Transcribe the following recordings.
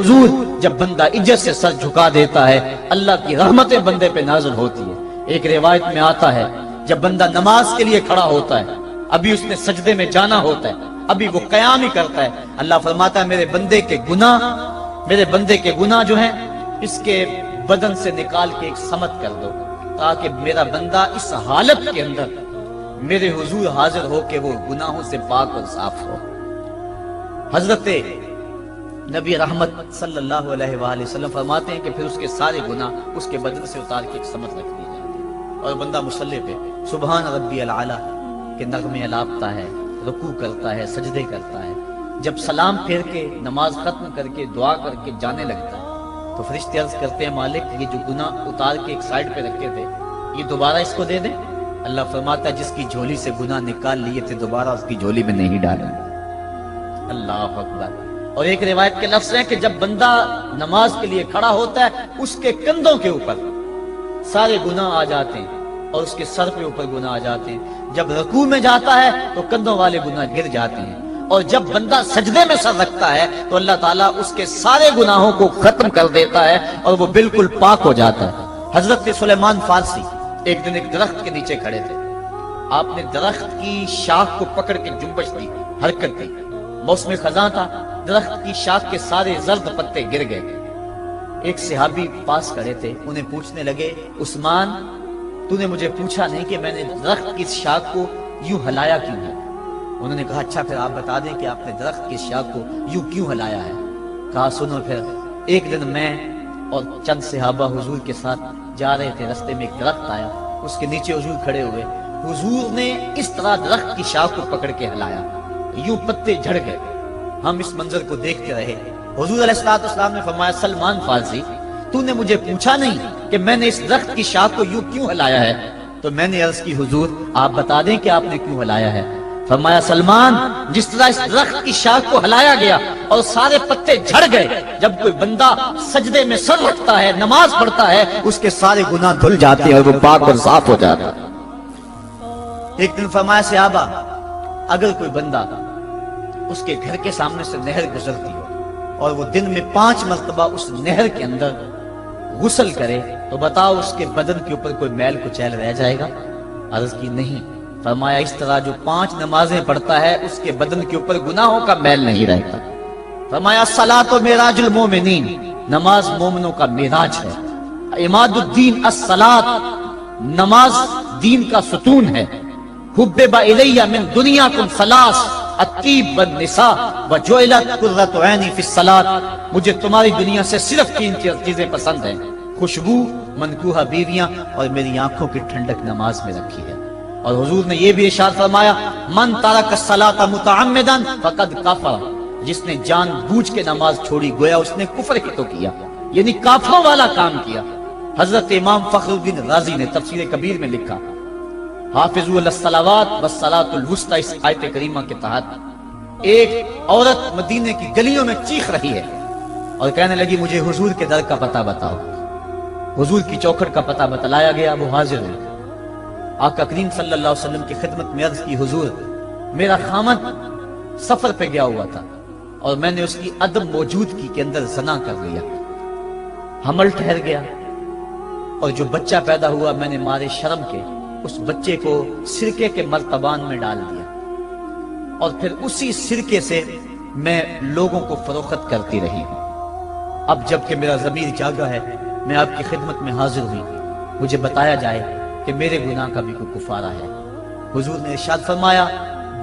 حضور جب بندہ عزت سے سر جھکا دیتا ہے اللہ کی رحمتیں بندے پہ نازل ہوتی ہے۔ ایک روایت میں آتا ہے جب بندہ نماز کے لیے کھڑا ہوتا ہے، ابھی اس نے سجدے میں جانا ہوتا ہے، ابھی وہ قیام ہی کرتا ہے، اللہ فرماتا ہے میرے بندے کے گناہ جو ہیں اس کے بدن سے نکال کے ایک سمت کر دو، تاکہ میرا بندہ اس حالت کے اندر میرے حضور حاضر ہو کہ وہ گناہوں سے پاک اور صاف ہو۔ حضرت نبی رحمت صلی اللہ علیہ وآلہ وسلم فرماتے ہیں کہ پھر اس کے سارے گناہ اس کے بدن سے اتار کے ایک سمت رکھ دی جاتی ہے، اور بندہ مصلی پہ سبحان ربی العالی کے نغمے الاپتا ہے، رکوع کرتا ہے، سجدے کرتا ہے۔ جب سلام پھیر کے نماز ختم کر کے دعا کر کے جانے لگتا ہے تو فرشتے عرض کرتے ہیں مالک یہ جو گناہ اتار کے ایک سائڈ پہ رکھے تھے یہ دوبارہ اس کو دے دیں۔ اللہ فرماتا ہے جس کی جھولی سے گناہ نکال لیے تھے دوبارہ اس کی جھولی میں نہیں ڈالیں۔ اللہ اکبر۔ اور ایک روایت کے لفظ ہیں کہ جب بندہ نماز کے لیے کھڑا ہوتا ہے اس کے کندھوں کے اوپر سارے گناہ آ جاتے ہیں اور اس کے سر پہ اوپر گناہ آ جاتے ہیں، جب رکوع میں جاتا ہے تو کندھوں والے گناہ گر جاتے ہیں، اور جب بندہ سجدے میں سر رکھتا ہے تو اللہ تعالیٰ اس کے سارے گناہوں کو ختم کر دیتا ہے اور وہ بالکل پاک ہو جاتا ہے۔ حضرت سلیمان فارسی ایک دن ایک درخت کے نیچے کھڑے تھے، آپ نے درخت کی شاخ کو پکڑ کے جنبش دی، حرکت دی، موسم خزاں تھا، درخت کی شاخ کے سارے زرد پتے گر گئے۔ ایک صحابی پاس کھڑے تھے، انہیں پوچھنے لگے عثمان تو نے مجھے پوچھا نہیں کہ میں نے درخت کی شاخ کو یوں ہلایا کیوں ہے؟ انہوں نے کہا اچھا پھر آپ بتا دیں کہ آپ نے درخت کی شاخ کو یوں کیوں ہلایا ہے؟ کہا سنو پھر ایک دن میں اور چند صحابہ حضور کے ساتھ جا رہے تھے، رستے میں ایک درخت آیا، اس کے نیچے حضور کھڑے ہوئے، حضور نے اس طرح درخت کی شاخ کو پکڑ کے ہلایا، یوں پتے جھڑ گئے، ہم اس منظر کو دیکھتے رہے۔ حضور علیہ السلام نے فرمایا سلمان فارسی تو نے مجھے پوچھا نہیں کہ میں نے اس درخت کی شاخ کو یوں کیوں ہلایا ہے؟ تو میں نے عرض کی حضور آپ بتا دیں کہ آپ نے کیوں ہلایا ہے؟ فرمایا سلمان جس طرح اس درخت کی شاخ کو ہلایا گیا اور سارے پتے جھڑ گئے، جب کوئی بندہ سجدے میں سر رکھتا ہے نماز پڑھتا ہے اس کے سارے گناہ دھل جاتے ہیں اور وہ پاک اور صاف ہو جاتا ہے۔ ایک دن فرمایا صحابہ اگر کوئی بندہ اس کے گھر کے سامنے سے نہر گزرتی ہو اور وہ دن میں 5 مرتبہ اس نہر کے اندر غسل کرے تو بتاؤ اس کے بدن کے اوپر کوئی میل کچیل رہ جائے گا؟ عرض کی نہیں۔ فرمایا اس طرح جو 5 نمازیں پڑھتا ہے اس کے بدن کے اوپر گناہوں کا میل نہیں رہتا۔ فرمایا الصلاۃ معراج المومنین، نماز مومنوں کا معراج ہے۔ عماد الدین الصلاۃ، نماز دین کا ستون ہے۔ حبب الی من دنیاکم ثلاث، الطیب والنساء وجعلت قرۃ عینی فی الصلاۃ، مجھے تمہاری دنیا سے صرف 3 چیزیں پسند ہیں، خوشبو، منکوحہ بیویاں اور میری آنکھوں کی ٹھنڈک نماز میں رکھی ہے۔ اور حضور نے یہ بھی ارشاد فرمایا من ترک الصلاۃ متعمدا فقد کفر، جس نے جان بوجھ کے نماز چھوڑی گویا اس نے کفر ہی تو کیا، یعنی کافروں والا کام کیا۔ حضرت امام فخر الدین رازی نے تفسیر کبیر میں لکھا حافظوا علی الصلوات والصلاۃ الوسطی، اس آیت کریمہ کے تحت ایک عورت مدینے کی گلیوں میں چیخ رہی ہے اور کہنے لگی مجھے حضور کے در کا پتہ بتاؤ۔ حضور کی چوکھٹ کا پتہ بتلایا گیا، وہ حاضر ہوئی۔ آقا کریم صلی اللہ علیہ وسلم کی خدمت میں عرض کی حضور میرا خامد سفر پہ گیا ہوا تھا اور میں نے اس کی عدم موجودگی کے اندر زنا کر لیا، حمل ٹھہر گیا اور جو بچہ پیدا ہوا میں نے مارے شرم کے اس بچے کو سرکے کے مرتبان میں ڈال دیا اور پھر اسی سرکے سے میں لوگوں کو فروخت کرتی رہی ہوں۔ اب جب کہ میرا ضمیر جاگا ہے میں آپ کی خدمت میں حاضر ہوئی، مجھے بتایا جائے کہ میرے گناہ کا بھی کوئی کفارہ ہے۔ حضور نے ارشاد فرمایا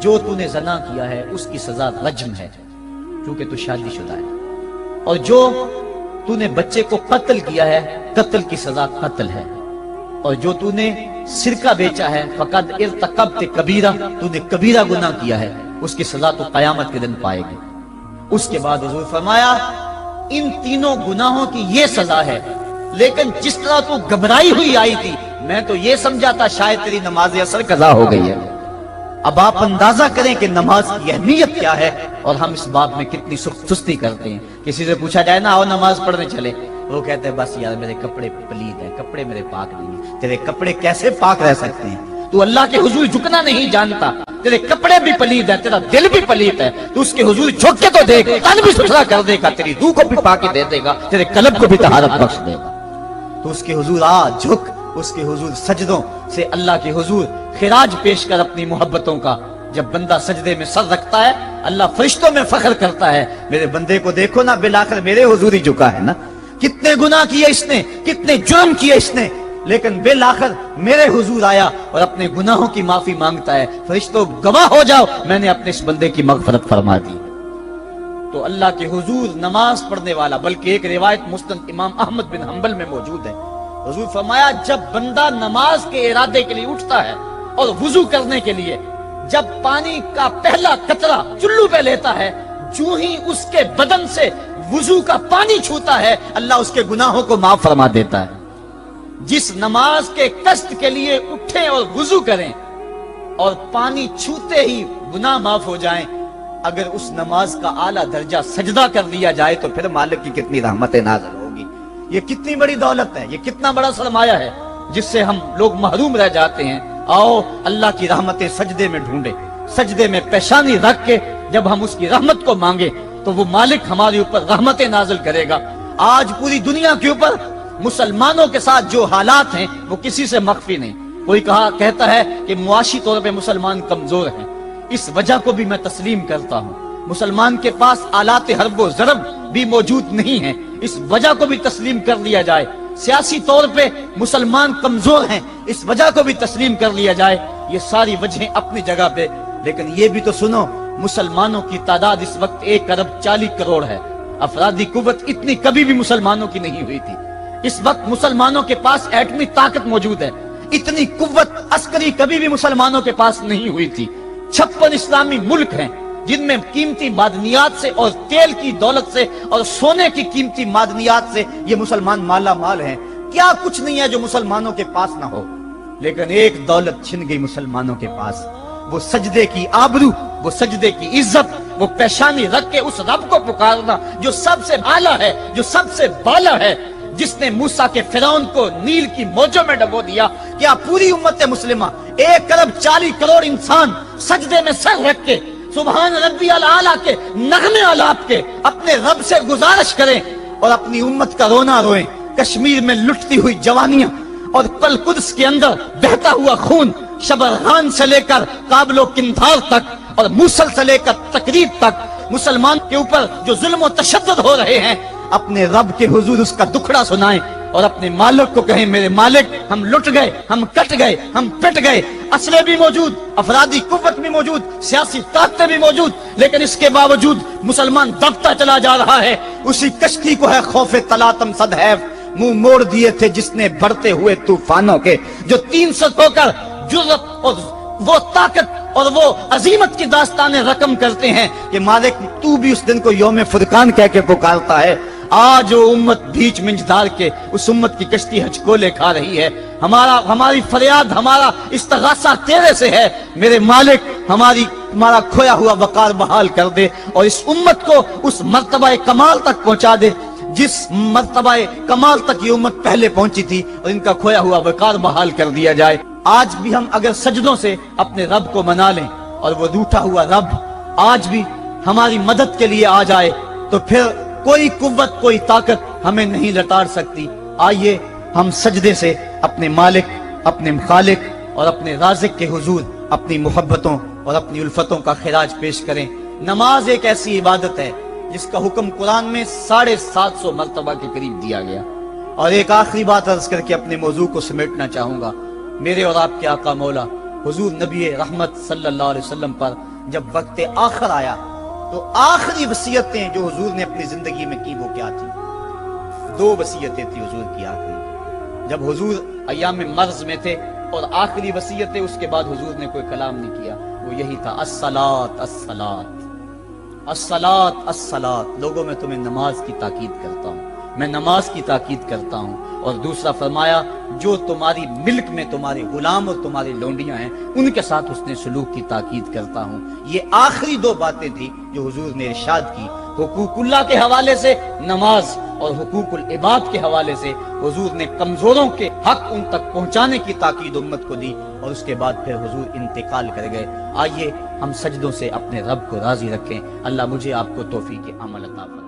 جو تو نے زنا کیا ہے اس کی سزا رجم ہے کیونکہ تو شادی شدہ ہے، اور جو تو نے بچے کو قتل کیا ہے قتل کی سزا قتل ہے، اور جو تو نے سرکہ بیچا ہے فقد ارتکبت کبیرہ، تو نے کبیرہ گناہ کیا ہے، اس کی سزا تو قیامت کے دن پائے گی۔ اس کے بعد حضور فرمایا ان تینوں گناہوں کی یہ سزا ہے، لیکن جس طرح تو گھبرائی ہوئی آئی تھی میں تو یہ سمجھا تھا شاید تیری نماز اثر قضا ہو گئی ہے۔ اب آپ اندازہ کریں کہ نماز کی اہمیت کیا ہے اور ہم اس باب میں کتنی سستی کرتے ہیں۔ کسی سے پوچھا جائے نا آؤ نماز پڑھنے چلے، وہ کہتے ہیں بس یار میرے کپڑے پلید ہیں، کپڑے میرے پاک نہیں ہیں۔ تیرے کپڑے کیسے پاک رہ سکتے ہیں؟ تو اللہ کے حضور جھکنا نہیں جانتا، تیرے کپڑے بھی پلید ہے، تیرا دل بھی پلید ہے، تو اس کے حضور جھک کے تو دیکھ، تن بھی ستھرا کر دے گا، تیری روح کو بھی پاکی دے دے گا، تیرے قلب کو بھی طہارت بخش دے گا۔ تو اس کے حضور آ جھک، اس کے حضور سجدوں سے اللہ کے حضور خراج پیش کر اپنی محبتوں کا۔ جب بندہ سجدے میں سر رکھتا ہے اللہ فرشتوں میں فخر کرتا ہے، میرے بندے کو دیکھو نا، بالآخر میرے حضور ہی جھکا ہے نا، کتنے گناہ کیے اس نے، کتنے جرم کیے اس نے، لیکن بالآخر میرے حضور آیا اور اپنے گناہوں کی معافی مانگتا ہے۔ فرشتوں گواہ ہو جاؤ، میں نے اپنے اس بندے کی مغفرت فرما دی۔ تو اللہ کے حضور نماز پڑھنے والا، بلکہ ایک روایت مسند امام احمد بن حنبل میں موجود ہے، حضور فرمایا جب بندہ نماز کے ارادے کے لیے اٹھتا ہے اور وضو کرنے کے لیے، جب پانی کا پہلا قطرہ چلو پہ لیتا ہے، جو ہی اس کے بدن سے وضو کا پانی چھوتا ہے اللہ اس کے گناہوں کو معاف فرما دیتا ہے۔ جس نماز کے قصد کے لیے اٹھیں اور وضو کریں اور پانی چھوتے ہی گناہ معاف ہو جائیں، اگر اس نماز کا اعلیٰ درجہ سجدہ کر لیا جائے تو پھر مالک کی کتنی رحمت نازل ہوگی۔ یہ کتنی بڑی دولت ہے، یہ کتنا بڑا سرمایہ ہے جس سے ہم لوگ محروم رہ جاتے ہیں۔ آؤ اللہ کی رحمتیں سجدے میں ڈھونڈے، سجدے میں پیشانی رکھ کے جب ہم اس کی رحمت کو مانگے تو وہ مالک ہمارے اوپر رحمتیں نازل کرے گا۔ آج پوری دنیا کے اوپر مسلمانوں کے ساتھ جو حالات ہیں وہ کسی سے مخفی نہیں۔ کوئی کہتا ہے کہ معاشی طور پہ مسلمان کمزور ہیں، اس وجہ کو بھی میں تسلیم کرتا ہوں۔ مسلمان کے پاس آلات حرب و ضرب بھی موجود نہیں ہیں، اس وجہ کو بھی تسلیم کر لیا جائے۔ سیاسی طور پہ مسلمان کمزور ہیں، اس وجہ کو بھی تسلیم کر لیا جائے۔ یہ ساری وجہیں اپنی جگہ پہ، لیکن یہ بھی تو سنو، مسلمانوں کی تعداد اس وقت 1 ارب 40 کروڑ ہے۔ افرادی قوت اتنی کبھی بھی مسلمانوں کی نہیں ہوئی تھی۔ اس وقت مسلمانوں کے پاس ایٹمی طاقت موجود ہے، اتنی قوت عسکری کبھی بھی مسلمانوں کے پاس نہیں ہوئی تھی۔ 56 اسلامی ملک ہیں جن میں قیمتی معدنیات سے اور تیل کی دولت سے اور سونے کی قیمتی معدنیات سے یہ مسلمان مالا مال ہیں۔ کیا کچھ نہیں ہے جو مسلمانوں کے پاس نہ ہو، لیکن ایک دولت چھن گئی مسلمانوں کے پاس، وہ سجدے کی آبرو، وہ سجدے کی عزت، وہ پیشانی رکھ کے اس رب کو پکارنا جو سب سے اعلیٰ ہے، جو سب سے بالا ہے، جس نے موسیٰ کے فرعون کو نیل کی موجوں میں ڈبو دیا۔ کیا پوری امت مسلمہ 1 ارب 40 کروڑ انسان سجدے میں سر رکھ کے سبحان ربی الاعلیٰ کے نغمے آلاپ کے اپنے رب سے گزارش کریں اور اپنی امت کا رونا روئیں؟ کشمیر میں لٹتی ہوئی جوانیاں اور پل قدس کے اندر بہتا ہوا خون، شبرغان سے لے کر کابل و قندھار تک اور موصل سے لے کر تقریب تک مسلمان کے اوپر جو ظلم و تشدد ہو رہے ہیں، اپنے رب کے حضور اس کا دکھڑا سنائیں اور اپنے مالک کو کہیں میرے مالک ہم لٹ گئے، ہم کٹ گئے، ہم پٹ گئے۔ اسلحے بھی موجود، افرادی قوت بھی موجود، سیاسی طاقتیں بھی موجود، لیکن اس کے باوجود مسلمان دبتا چلا جا رہا ہے۔ اسی کشتی کو ہے خوف تلاطم صدحیف منہ موڑ دیے تھے جس نے بڑھتے ہوئے طوفانوں کے، جو 300 ہو کر جرأت اور وہ طاقت اور وہ عظیمت کی داستانیں رقم کرتے ہیں کہ مالک تو بھی اس دن کو یوم فرقان کہہ کے پکارتا ہے۔ آج وہ امت بیچ منج دار کے اس امت کی کشتی ہچکولے کھا رہی ہے۔ ہماری فریاد، ہمارا استغاثہ تیرے سے ہے، میرے مالک ہمارا کھویا ہوا وقار بحال کر دے اور اس امت کو اس مرتبہ کمال تک پہنچا دے جس مرتبہ کمال تک یہ امت پہلے پہنچی تھی، اور ان کا کھویا ہوا وقار بحال کر دیا جائے۔ آج بھی ہم اگر سجدوں سے اپنے رب کو منا لیں اور وہ روٹھا ہوا رب آج بھی ہماری مدد کے لیے آ جائے تو پھر کوئی قوت، کوئی طاقت ہمیں نہیں لٹاڑ سکتی۔ آئیے ہم سجدے سے اپنے مالک، اپنے خالق اور اپنے رازق کے حضور اپنی محبتوں اور اپنی الفتوں کا خراج پیش کریں۔ نماز ایک ایسی عبادت ہے جس کا حکم قرآن میں 750 مرتبہ کے قریب دیا گیا۔ اور ایک آخری بات عرض کر کے اپنے موضوع کو سمیٹنا چاہوں گا۔ میرے اور آپ کے آقا مولا حضور نبی رحمت صلی اللہ علیہ وسلم پر جب وقت آخر آیا تو آخری وصیتیں جو حضور نے اپنی زندگی میں کی وہ کیا تھی؟ 2 وصیتیں تھی حضور کی آخری، جب حضور ایام مرض میں تھے، اور آخری وصیت اس کے بعد حضور نے کوئی کلام نہیں کیا، وہ یہی تھا الصلاۃ الصلاۃ الصلاۃ الصلاۃ۔ لوگوں میں تمہیں نماز کی تاکید کرتا ہوں، میں نماز کی تاکید کرتا ہوں۔ اور دوسرا فرمایا جو تمہاری ملک میں تمہارے غلام اور تمہاری لونڈیاں ہیں ان کے ساتھ حسن سلوک کی تاکید کرتا ہوں۔ یہ آخری 2 باتیں تھی جو حضور نے ارشاد کی۔ حقوق اللہ کے حوالے سے نماز اور حقوق العباد کے حوالے سے حضور نے کمزوروں کے حق ان تک پہنچانے کی تاکید امت کو دی، اور اس کے بعد پھر حضور انتقال کر گئے۔ آئیے ہم سجدوں سے اپنے رب کو راضی رکھیں۔ اللہ مجھے آپ کو توفیق عمل عطا فرمائے۔